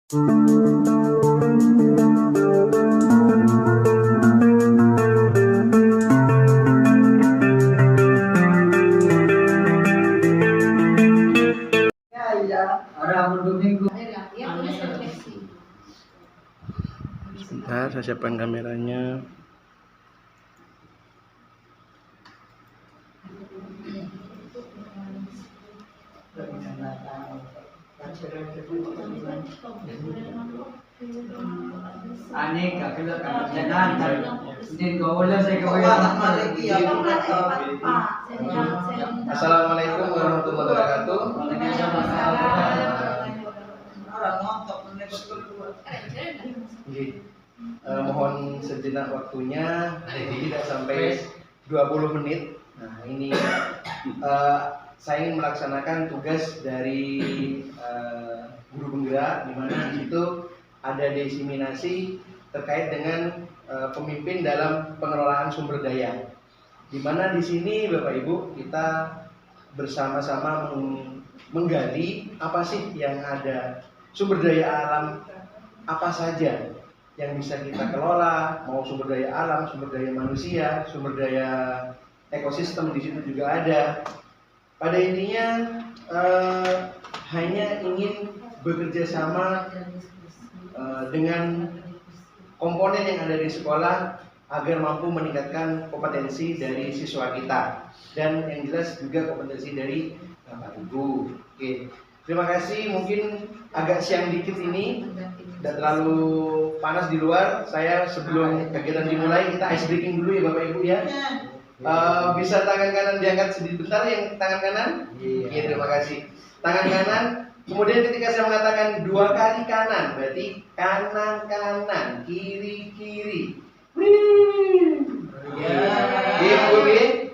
Sebentar, saya siapkan kameranya. Assalamualaikum warahmatullahi wabarakatuh. Mohon sejenak waktunya, tidak sampai 20 menit. Nah, ini saya ingin melaksanakan tugas dari guru penggerak, di mana di situ ada diseminasi terkait dengan pemimpin dalam pengelolaan sumber daya. Di mana di sini Bapak Ibu kita bersama-sama menggali apa sih yang ada, sumber daya alam apa saja yang bisa kita kelola, mau sumber daya alam, sumber daya manusia, sumber daya ekosistem di situ juga ada. Pada intinya hanya ingin bekerja sama dengan komponen yang ada di sekolah agar mampu meningkatkan kompetensi dari siswa kita, dan yang jelas juga kompetensi dari Bapak Ibu. Oke, terima kasih. Mungkin agak siang dikit ini, tidak terlalu panas di luar. Saya sebelum kegiatan dimulai, kita ice breaking dulu ya Bapak Ibu ya. Bisa tangan kanan diangkat sedikit bentar, yang tangan kanan. Iya, terima kasih. Tangan kanan. Kemudian ketika saya mengatakan 2 kali kanan, berarti kanan kanan, kiri kiri.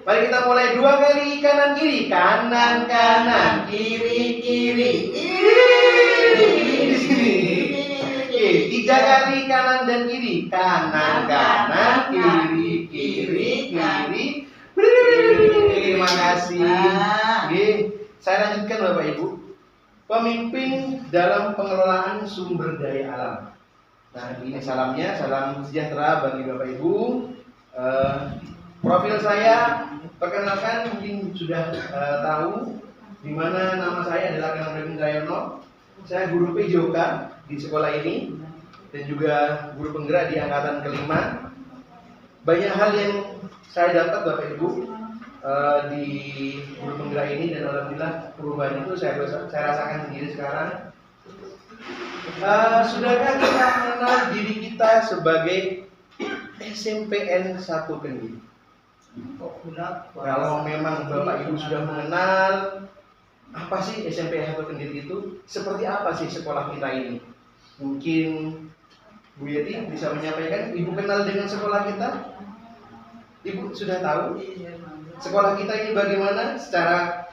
Mari kita mulai 2 kali kanan kiri, kanan kanan, kiri kiri. Di sini. Oke, 3 kali kanan dan kiri, kanan kanan, kiri kiri kiri. Terima kasih. Oke, saya lanjutkan Bapak Ibu. Pemimpin dalam pengelolaan sumber daya alam. Nah, ini salamnya, salam sejahtera bagi Bapak Ibu. Profil saya, perkenalkan mungkin sudah tahu, di mana nama saya adalah Kanang Dayono. Saya guru PJOK di sekolah ini dan juga guru penggerak di angkatan kelima. Banyak hal yang saya dapat Bapak Ibu di guru penggerak ini, dan alhamdulillah perubahan itu saya rasakan sendiri sekarang. Sudahkah kita mengenal diri kita sebagai SMPN 1 Kendi? Kalau memang Bapak Ibu sudah mengenal apa sih SMPN 1 Kendi itu, seperti apa sih sekolah kita ini? Mungkin Bu Yeti bisa menyampaikan, Ibu kenal dengan sekolah kita? Ibu sudah tahu sekolah kita ini bagaimana secara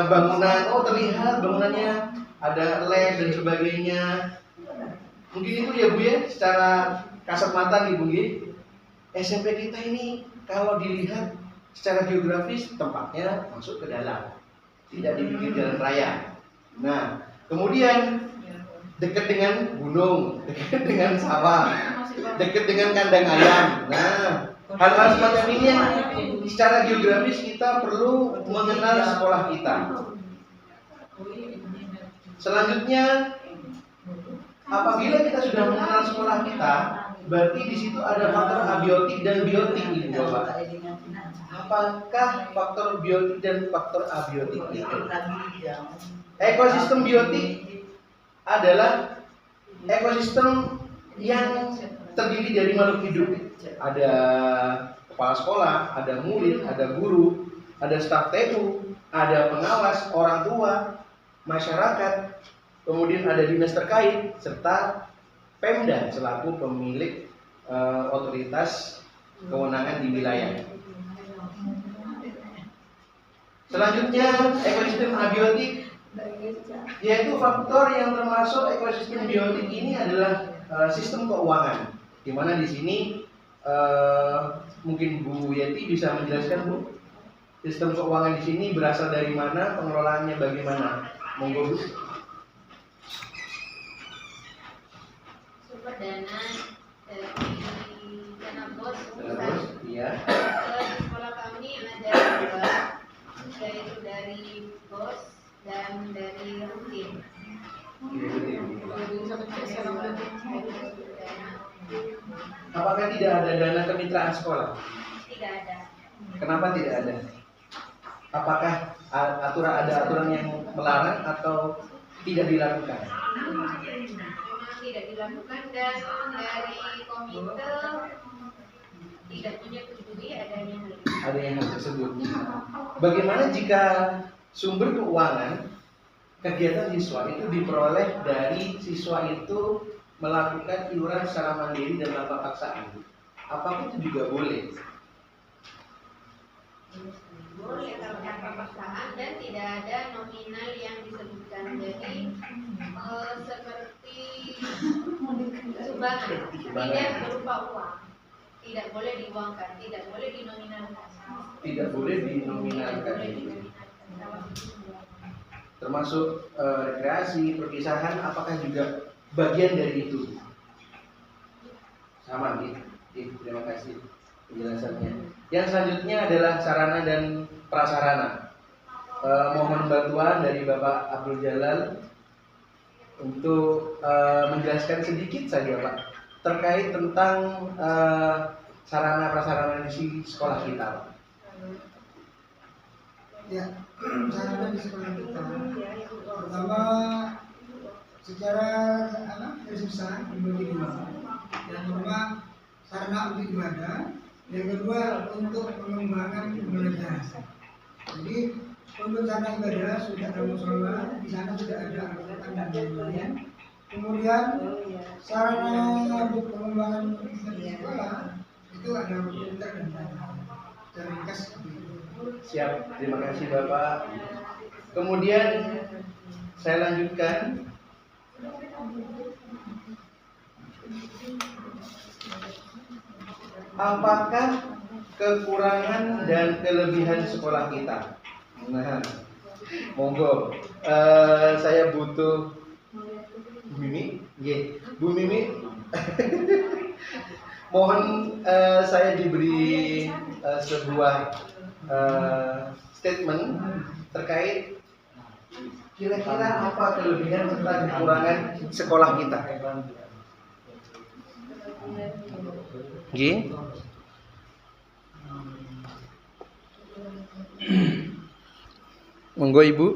bangunan? Oh, terlihat bangunannya ada lab dan sebagainya. Mungkin itu ya Bu ya, secara kasat mata nih Bu ya. SMP kita ini kalau dilihat secara geografis tempatnya masuk ke dalam, tidak di pinggir jalan raya. Nah, kemudian dekat dengan gunung, dekat dengan sawah, dekat dengan kandang ayam. Nah, hal-hal semacam ini yang secara geografis kita perlu mengenal sekolah kita. Selanjutnya, apabila kita sudah mengenal sekolah kita, berarti di situ ada faktor abiotik dan biotik, Ibu Bapak. Apakah faktor biotik dan faktor abiotik itu? Ekosistem biotik adalah ekosistem yang terdiri dari makhluk hidup. Ada kepala sekolah, ada murid, ada guru, ada staf TU, ada pengawas, orang tua, masyarakat, kemudian ada dinas terkait, serta Pemda selaku pemilik otoritas kewenangan di wilayah. Selanjutnya, ekosistem abiotik, yaitu faktor yang termasuk ekosistem biotik ini adalah sistem keuangan, di mana di sini mungkin Bu Yeti bisa menjelaskan, Bu, sistem keuangan di sini berasal dari mana, pengelolaannya bagaimana? Monggo Bu. bersumber dana dari dana bos Iya. Di sekolah kami ada dua, yaitu dari bos dan dari rutin. Apakah tidak ada dana kemitraan sekolah? Tidak ada. Kenapa tidak ada? Apakah ada aturan yang melarang atau tidak dilakukan? Memang tidak dilakukan dan dari komite tidak menyetujui adanya hal itu. Ada yang tersebut. Bagaimana jika sumber keuangan kegiatan siswa itu diperoleh dari siswa itu melakukan iuran secara mandiri dan tanpa paksaan? Apakah itu juga boleh? Boleh kalau tanpa paksaan dan tidak ada nominal yang disebutkan. Jadi seperti sumbangan, tidak berupa uang, tidak boleh diuangkan, tidak boleh dinominalkan. Tidak boleh dinominalkan. Termasuk rekreasi, perpisahan, apakah juga bagian dari itu? Sama, terima kasih penjelasannya. Yang selanjutnya adalah sarana dan prasarana. Mohon bantuan dari Bapak Abdul Jalal untuk menjelaskan sedikit saja, Pak, terkait tentang sarana prasarana di sekolah kita, Pak. Ya, sarana di sekolah kita pertama secara garis besar dibagi dua. Yang pertama sarana untuk ibadah, yang kedua untuk pengembangan pembelajaran. Jadi untuk sarana ibadah sudah ada musola, di sana sudah ada Al-Quran dan lain-lain. Kemudian sarana untuk pengembangan di sekolah itu ada komputer dan lain-lain. Secara ringkas seperti itu. Siap, terima kasih Bapak. Kemudian saya lanjutkan. Apakah kekurangan dan kelebihan sekolah kita? Nah, monggo. Saya butuh Bu Mimi. Bu Mimi. Mohon saya diberi sebuah statement terkait kira-kira apa kelebihan serta kekurangan sekolah kita. Nggih. Monggo Ibu.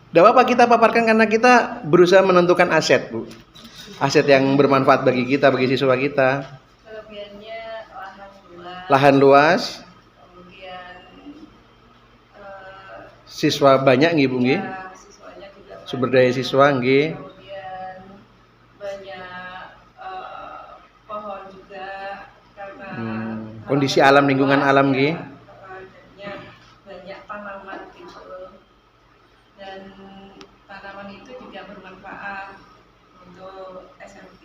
Tidak apa-apa kita paparkan karena kita berusaha menentukan aset, Bu. Aset yang bermanfaat bagi kita, bagi siswa kita. Kelebihannya Lahan luas. Kemudian Siswa banyak nggih, Bu nggih? ya, siswanya juga Sumber daya siswa nggih. Kemudian banyak pohon juga karena Kondisi alam, lingkungan alam nggih. jadinya banyak tanaman gitu. Dan tanaman itu juga bermanfaat untuk SMP.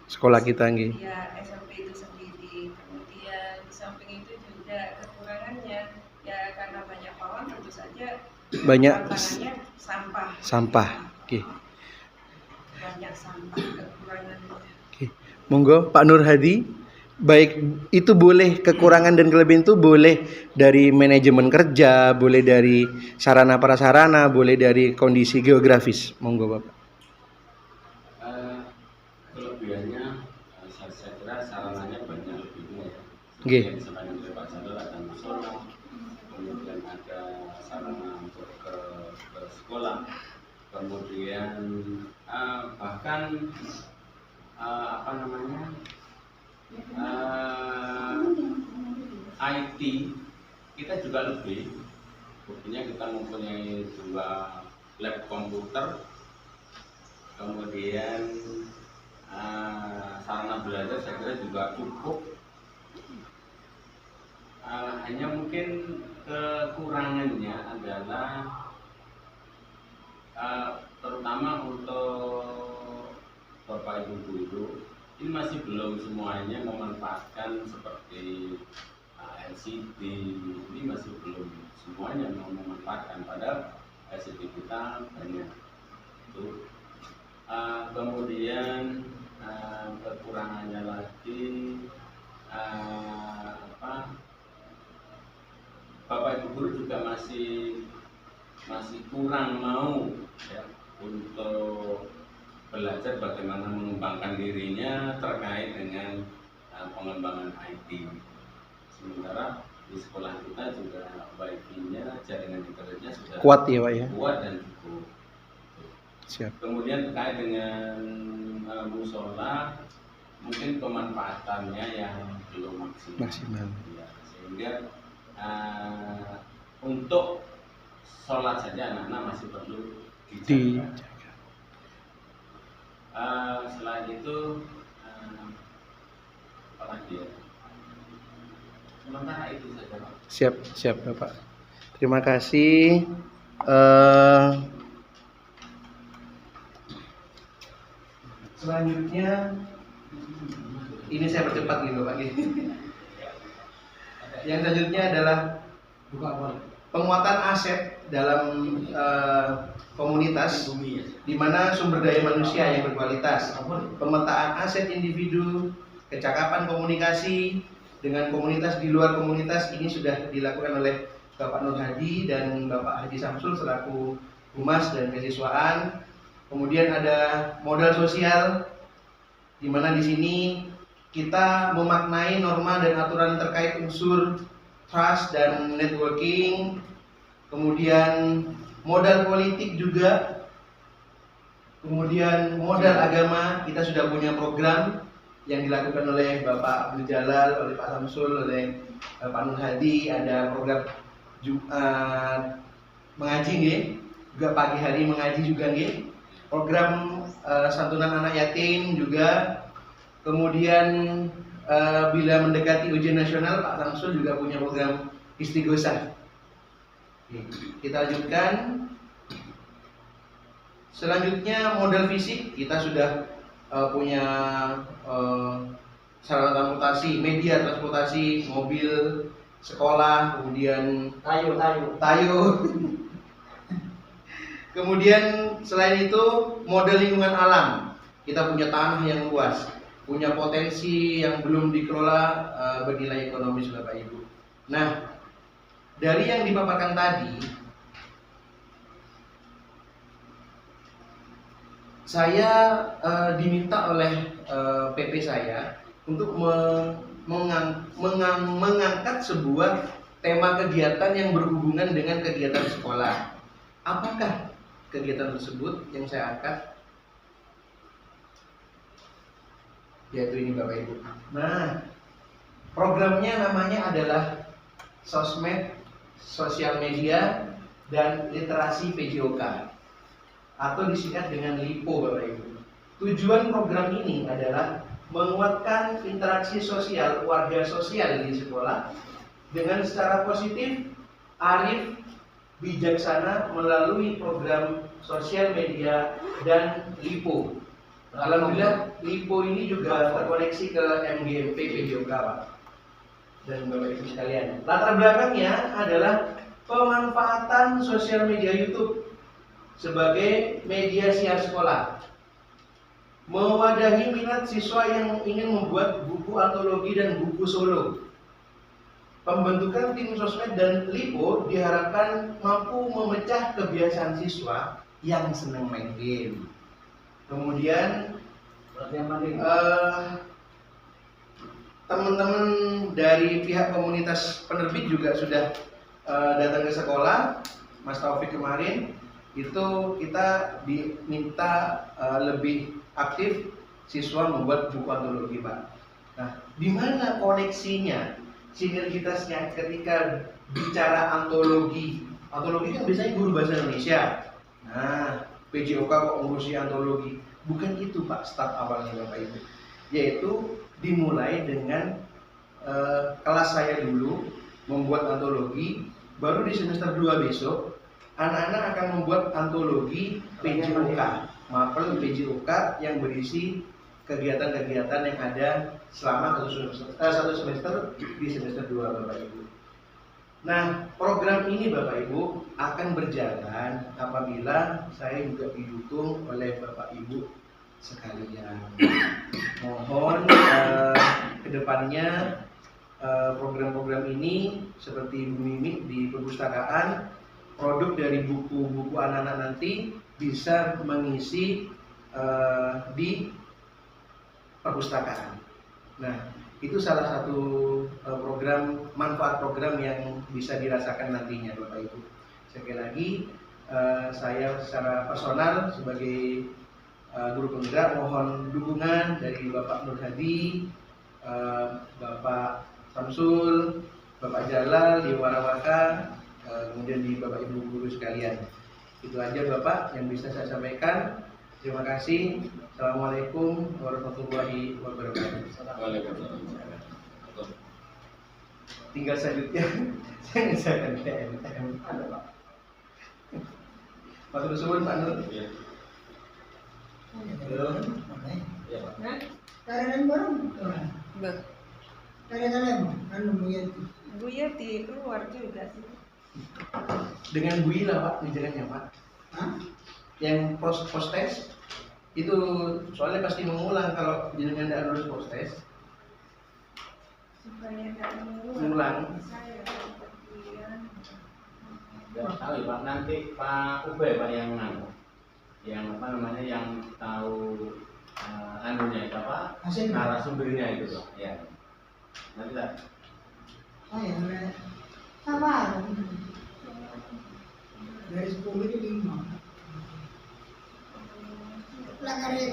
Sekolah kita nggih. Ya, SMP itu sendiri. Kemudian di samping itu juga kekurangannya ya karena banyak pohon tentu saja Banyak tantangannya sampah. sampah. Oke. Banyak sampah kekurangannya. Oke. Monggo Pak Nur Hadi. Baik, itu boleh kekurangan dan kelebihan itu boleh dari manajemen kerja, boleh dari sarana prasarana, boleh dari kondisi geografis. Monggo Bapak. Kelebihannya saya kira sarananya banyak lebihnya ya. Nggih. Yang disampaikan oleh Pak Jadul ada musola, kemudian ada sarana untuk ke sekolah, kemudian bahkan apa namanya IT kita juga lebih. Buktinya kita mempunyai 2 lab komputer, kemudian sarana belajar saya kira juga cukup. Hanya mungkin kekurangannya adalah terutama untuk Bapak Ibu guru ini masih belum semuanya memanfaatkan seperti LCD, ini masih belum semuanya mau memanfaatkan, padahal LCD kita banyak itu Kemudian kekurangannya lagi Bapak Ibu guru juga masih kurang mau ya, untuk belajar bagaimana mengembangkan dirinya terkait dengan pengembangan IT. Sementara di sekolah kita juga wifi-nya, jaringan internetnya sudah Kuat ya Pak ya. kuat dan cukup. Siap. Kemudian terkait dengan musola, mungkin pemanfaatannya yang belum maksimal. Ya, sehingga untuk sholat saja anak-anak masih perlu dijaga. Selain itu apa lagi ya? Sementara itu saja Pak. Siap Bapak. Terima kasih. Selanjutnya ini saya percepat nih Bapak. Yang selanjutnya adalah penguatan aset dalam komunitas, di mana sumber daya manusia yang berkualitas, pemetaan aset individu, kecakapan komunikasi dengan komunitas di luar komunitas ini sudah dilakukan oleh Bapak Nur Hadi dan Bapak Haji Samsul selaku Humas dan Kesiswaan. Kemudian ada modal sosial, di mana di sini kita memaknai norma dan aturan terkait unsur trust dan networking. Kemudian modal politik juga. Kemudian modal agama, kita sudah punya program yang dilakukan oleh Bapak Abdul Jalal, oleh Pak Samsul, oleh Pak Nur Hadi. Ada program Jumat mengaji nggih, juga pagi hari mengaji juga nggih. Program santunan anak yatim juga. Kemudian bila mendekati ujian nasional, Pak Samsul juga punya program istighosah. Kita lanjutkan. Selanjutnya modal fisik, kita sudah punya sarana transportasi, media transportasi, mobil sekolah, kemudian tayo. Kemudian selain itu modal lingkungan alam, kita punya tanah yang luas, punya potensi yang belum dikelola bernilai ekonomis Bapak Ibu. Nah, dari yang dipaparkan tadi, saya diminta oleh PP saya untuk mengangkat sebuah tema kegiatan yang berhubungan dengan kegiatan sekolah. Apakah kegiatan tersebut yang saya angkat? Yaitu ini Bapak Ibu. Nah, programnya namanya adalah Sosmed, Sosial Media, dan Literasi PJOK, atau disingkat dengan LIPO Bapak Ibu. Tujuan program ini adalah menguatkan interaksi sosial warga sosial di sekolah dengan secara positif, arif, bijaksana melalui program sosial media dan LIPO. Alhamdulillah LIPO ini juga terkoneksi ke MGMP PJOK Pak dan Bapak Ibu sekalian. Latar belakangnya adalah pemanfaatan sosial media YouTube sebagai media siar sekolah, mewadahi minat siswa yang ingin membuat buku antologi dan buku solo. Pembentukan tim sosmed dan LIPO diharapkan mampu memecah kebiasaan siswa yang senang main game. Kemudian teman-teman dari pihak komunitas penerbit juga sudah datang ke sekolah. Mas Taufik kemarin itu kita diminta lebih aktif siswa membuat buku antologi Pak. Nah, di mana koneksinya, sinergitasnya ketika bicara antologi? Antologi kan biasanya guru bahasa Indonesia. Nah, PJOK kok ngurusi antologi? Bukan itu Pak start awalnya Bapak Ibu. Yaitu dimulai dengan kelas saya dulu membuat antologi, baru di semester 2 besok anak-anak akan membuat antologi PJOK, mapel PJOK yang berisi kegiatan-kegiatan yang ada selama satu semester di semester 2 Bapak Ibu. Nah, program ini Bapak Ibu akan berjalan apabila saya juga didukung oleh Bapak Ibu sekalian. Mohon kedepannya program-program ini seperti Bu Mimi di perpustakaan, produk dari buku-buku anak-anak nanti bisa mengisi di perpustakaan. Nah, itu salah satu manfaat program yang bisa dirasakan nantinya, Bapak Ibu. Sekali lagi, saya secara personal sebagai guru penggerak mohon dukungan dari Bapak Nur Hadi, Bapak Samsul, Bapak Jalal di Warawaka, kemudian di Bapak Ibu guru sekalian. Itu aja Bapak yang bisa saya sampaikan. Terima kasih. Assalamualaikum warahmatullahi wabarakatuh. Waalaikumsalam. Tinggal selanjutnya saya NTM. Ada Pak. Matur suwun Pak Nur. Iya. Iya, Pak. Karyawan baru orang. Beh, Karyawan anu Buyati. Bu Yati keluar juga sih. Dengan Bu Ila Pak, ngejalannya Pak. Hah? Yang post test itu soalnya pasti mengulang kalau jenengan tidak lulus post test. Supaya nggak Mengulang. Saya kemudian Nggak tahu ya Pak, nanti Pak Ube Pak yang apa namanya yang tahu anunya itu apa Hasilnya? narasumbernya itu Pak. Ya. Nanti lah. Oh ya, sama. Dari 10 ini 5. Lah karya